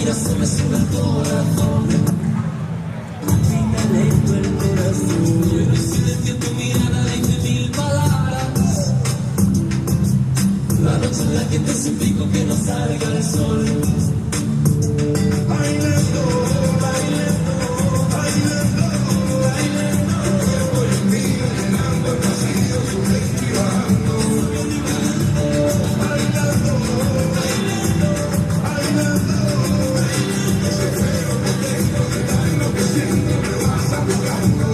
mira se me sube el corazón. Palpita lento el corazón. Y en el silencio tu mirada dice mil palabras. La noche en la que te suplico que no salga el sol. Bailando, bailando, bailando, bailando. Llevo el mío llenando el vacío, subiendo y bajando. Bailando, bailando, bailando. Ese feo que tengo de dar lo que siento me vas apurando.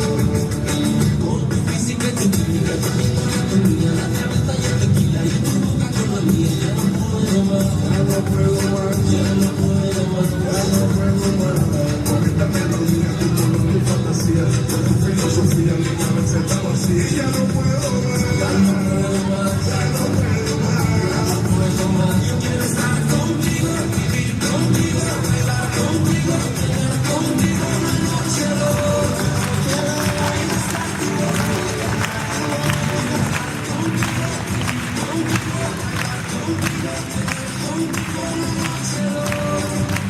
Con tu física y tu química, tu anatomía, la cabeza y el tequila y tu boca con la mía. Ya no puedo más, ya no puedo más, ya no puedo más, ya no puedo más. Con esta melodía, tu color, tu fantasía, con tu filosofía, mi cabeza está vacía. Ya no puedo más, ya no puedo más, ya no puedo más, ya no puedo más. Yo quiero estar contigo, vivir contigo, bailar contigo, tener contigo una noche loca. Quiero estar contigo, contigo, contigo, tener contigo una noche loca.